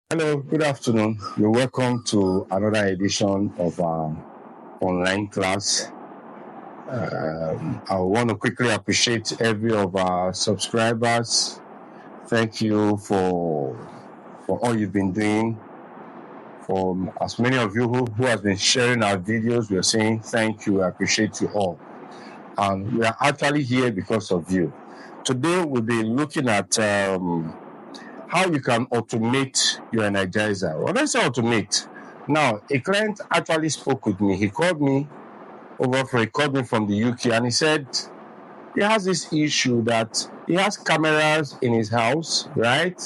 Hello, good afternoon. You're welcome to another edition of our online class. I want to quickly appreciate every of our subscribers. Thank you for all you've been doing. For as many of you who has been sharing our videos, we are saying thank you. I appreciate you all. And we are actually here because of you. Today we'll be looking at how you can automate your energizer. When I say automate, now a client actually spoke with me. He called me he called me from the UK, and he said he has this issue that he has cameras in his house, right?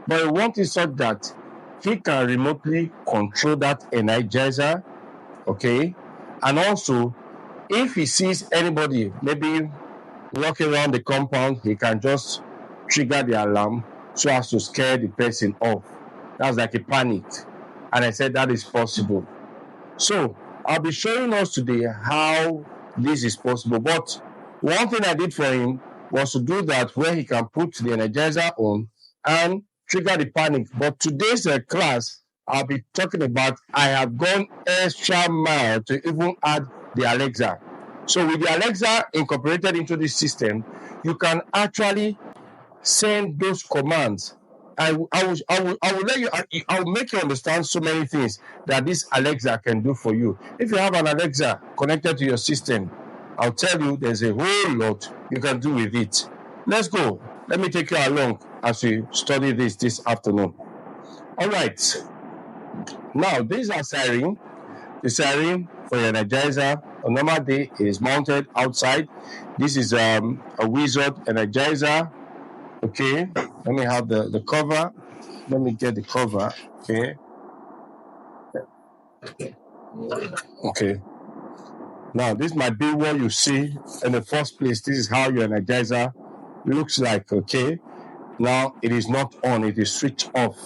But he wants it such that he can remotely control that energizer, okay? And also, if he sees anybody maybe walking around the compound, he can just trigger the alarm so as to scare the person off. That's like a panic. And I said that is possible. So I'll be showing us today how this is possible. But one thing I did for him was to do that where he can put the energizer on and trigger the panic. But today's class, I'll be talking about I have gone extra mile to even add the Alexa. So with the Alexa incorporated into this system, you can actually send those commands. I will let you. I will make you understand so many things that this Alexa can do for you. If you have an Alexa connected to your system, I'll tell you there's a whole lot you can do with it. Let's go. Let me take you along as we study this afternoon. All right. Now these are siren. The siren for your energizer on normal day is mounted outside. This is a wizard energizer. Okay, let me have the cover. Let me get the cover. Okay. Now this might be what you see in the first place. This is how your energizer looks like. Okay. Now it is not on. It is switched off.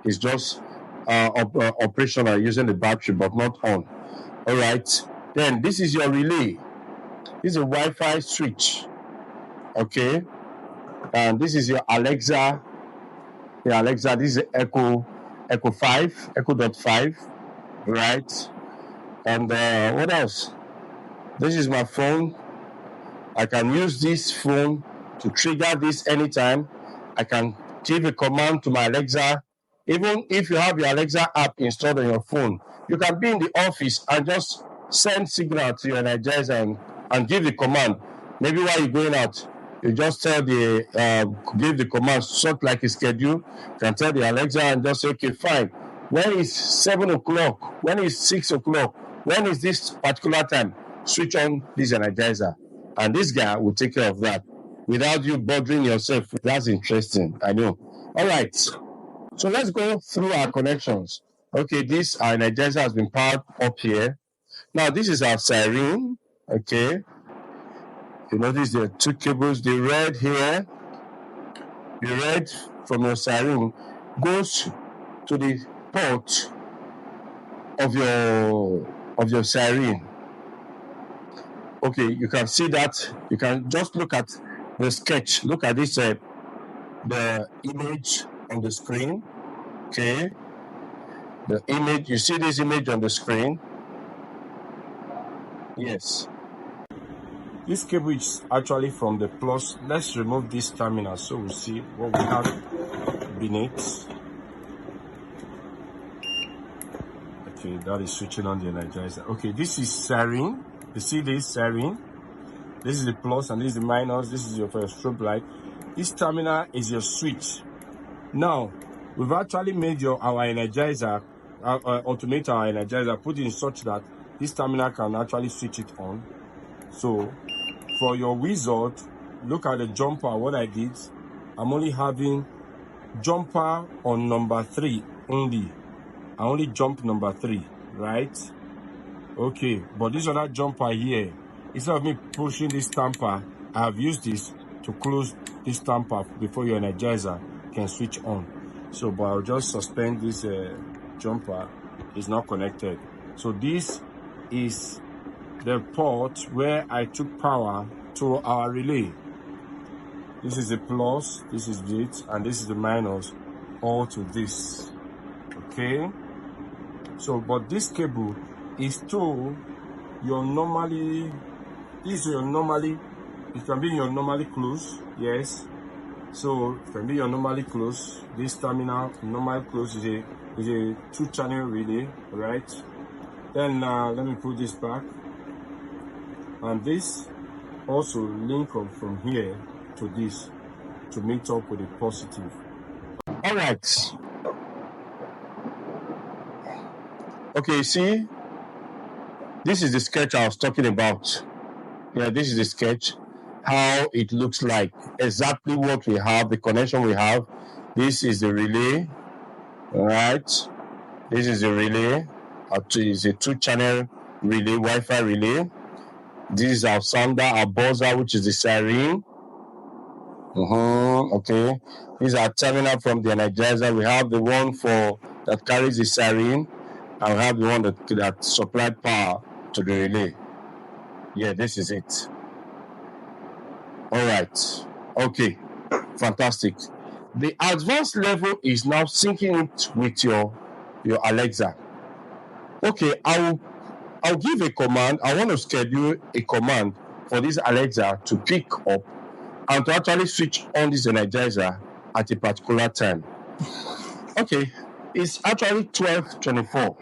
It's just operational using the battery, but not on. All right. Then this is your relay. This is a Wi-Fi switch. Okay. And this is your Alexa. Yeah, Alexa. This is Echo 5, Echo.5, right? And what else? This is my phone. I can use this phone to trigger this anytime. I can give a command to my Alexa. Even if you have your Alexa app installed on your phone, you can be in the office and just send signal to your Energizer and give the command. Maybe while you're going out, you just tell give the command, sort like a schedule. You can tell the Alexa and just say, okay, fine. When is 7 o'clock? When is 6 o'clock? When is this particular time? Switch on this Energizer. And this guy will take care of that without you bothering yourself. That's interesting. I know. All right. So let's go through our connections. Okay, this our Energizer has been powered up here. Now this is our siren. Okay. You notice there are two cables. The red here, the red from your siren goes to the port of your siren. Okay, you can see that. You can just look at the sketch. Look at this, the image on the screen. Okay, the image. You see this image on the screen? Yes. This cable is actually from the plus. Let's remove this terminal so we see what we have beneath. Okay, that is switching on the energizer. Okay, this is siren. You see this siren? This is the plus and this is the minus. This is your strobe light. This terminal is your switch. Now, we've actually made our energizer, automate our energizer, put it in such that this terminal can actually switch it on. So, for your wizard, look at the jumper. What I did, I'm only having jumper on number 3 only. I only jump number 3, right? Okay, but this other jumper here, instead of me pushing this tamper, I have used this to close this tamper before your energizer can switch on. So, but I'll just suspend this jumper. It's not connected. So this is the port where I took power to our relay. This is the plus, this is it, and this is the minus, all to this. Okay, so but this cable is to your normally, this is your normally, it can be your normally close, yes. So it can be your normally close. This terminal normal close is a 2-channel relay, right? Then let me put this back, and this also link up from here to this to meet up with a positive. All right. Okay, see, this is the sketch I was talking about. Yeah, this is the sketch, how it looks like, exactly what we have, the connection we have. This is the relay, all right? This is the relay. It's a 2-channel relay, Wi-Fi relay. This is our sounder, our buzzer, which is the siren. Okay. These are terminal from the energizer. We have the one that carries the siren, and we have the one that supplied power to the relay. Yeah, this is it. All right. Okay. Fantastic. The advanced level is now syncing it with your Alexa. Okay, I'll give a command. I want to schedule a command for this Alexa to pick up and to actually switch on this energizer at a particular time. Okay, it's actually 12:24.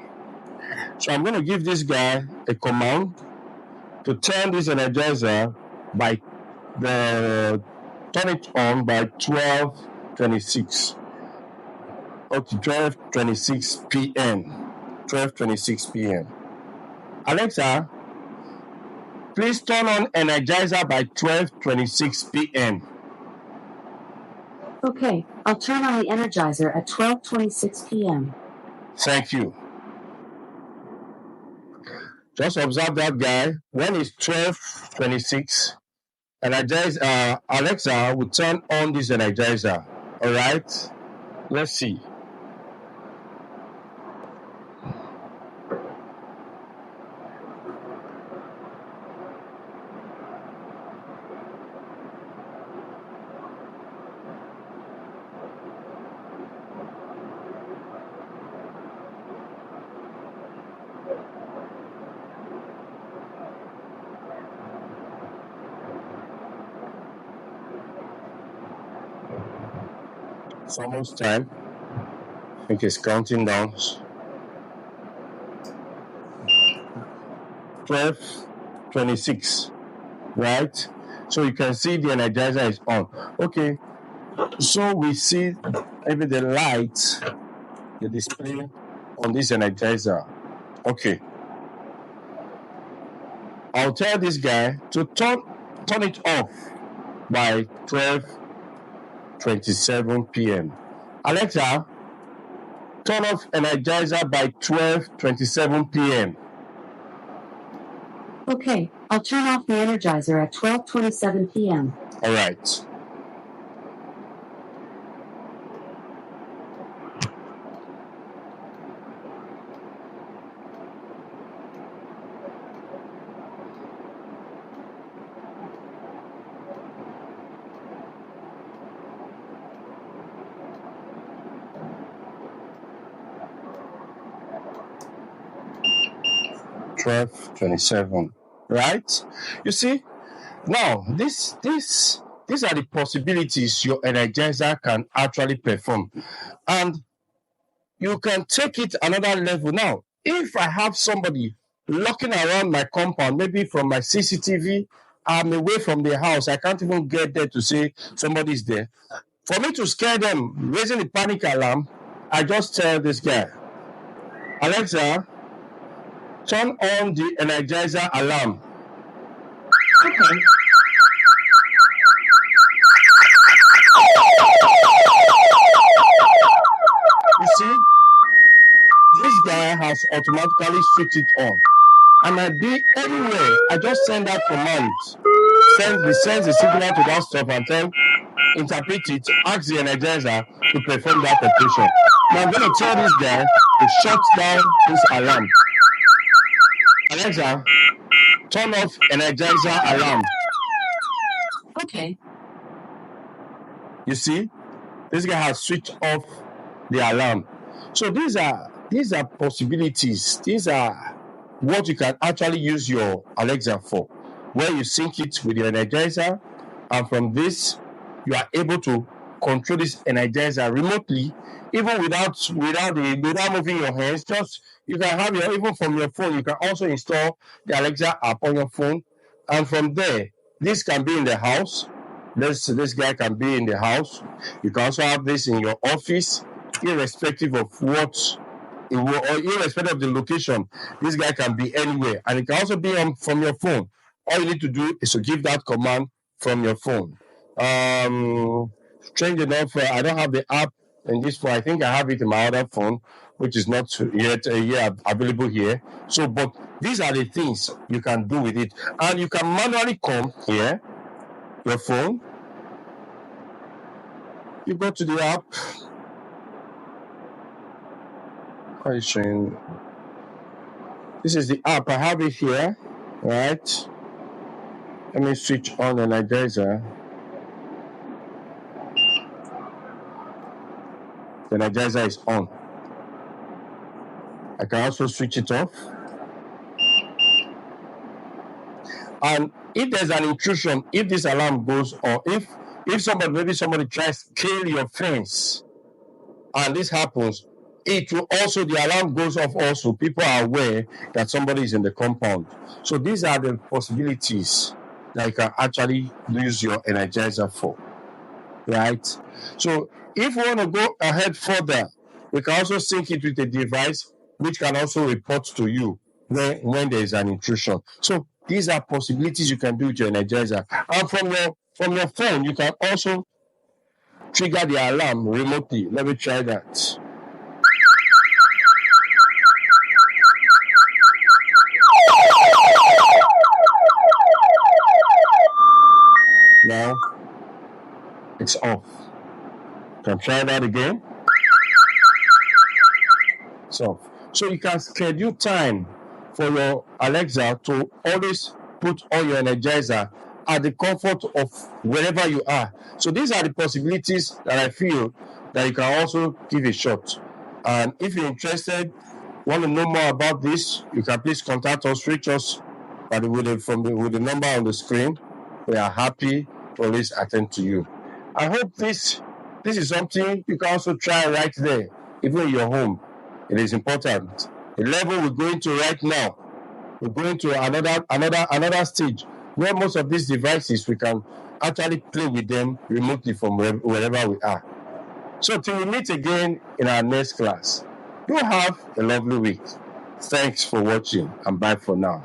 So I'm going to give this guy a command to turn this energizer turn it on by 12:26. Okay, 12:26 p.m. 12:26 p.m. Alexa, please turn on energizer by 12:26 p.m. Okay, I'll turn on the energizer at 12:26 p.m. Thank you. Just observe that guy. When it's 12:26, Alexa will turn on this energizer. All right? Let's see. It's almost time. I think it's counting down. 12:26, right? So you can see the energizer is on. Okay, so we see maybe the light, the display on this energizer. Okay, I'll tell this guy to turn it off by 12:27 p.m. Alexa, turn off energizer by 12:27 p.m. Okay, I'll turn off the energizer at 12:27 p.m. All right. $12.27, right? You see, now these are the possibilities your energizer can actually perform, and you can take it another level. Now, if I have somebody looking around my compound, maybe from my CCTV, I'm away from the house, I can't even get there to say somebody's there. For me to scare them, raising the panic alarm, I just tell this guy, Alexa, turn on the energizer alarm. Okay. You see, this guy has automatically switched it on. And I be anywhere, I just send that command, send the signal to that stuff and tell, interpret it, ask the energizer to perform that operation. Now I'm going to tell this guy to shut down this alarm. Alexa, turn off energizer alarm. Okay. You see, this guy has switched off the alarm. So these are possibilities. These are what you can actually use your Alexa for, where you sync it with your energizer, and from this you are able to control this energizer remotely, even without moving your hands. Just you can have your, even from your phone, you can also install the Alexa app on your phone, and from there, this can be in the house. This guy can be in the house. You can also have this in your office, irrespective of what or irrespective of the location. This guy can be anywhere, and it can also be from your phone. All you need to do is to give that command from your phone. Strange enough, I don't have the app in this phone. I think I have it in my other phone, which is not yet available here. So, but these are the things you can do with it, and you can manually come here, your phone. You go to the app. How are you showing? This is the app. I have it here, right? Let me switch on the energizer. The energizer is on. I can also switch it off. And if there's an intrusion, if this alarm goes on, if somebody tries to scale your fence, and this happens, it will also, the alarm goes off also. People are aware that somebody is in the compound. So these are the possibilities that you can actually use your energizer for, right? So if we want to go ahead further, we can also sync it with a device which can also report to you when there is an intrusion. So these are possibilities you can do with your energizer. And from your phone, you can also trigger the alarm remotely. Let me try that. Now it's off. Can try that again. It's off. So you can schedule time for your Alexa to always put on your energizer at the comfort of wherever you are. So these are the possibilities that I feel that you can also give a shot. And if you're interested, want to know more about this, you can please contact us, reach us with the number on the screen. We are happy to always attend to you. I hope this is something you can also try right there, even in your home. It is important. The level we're going to right now, we're going to another stage where most of these devices we can actually play with them remotely from wherever we are. So till we meet again in our next class, do have a lovely week. Thanks for watching, and bye for now.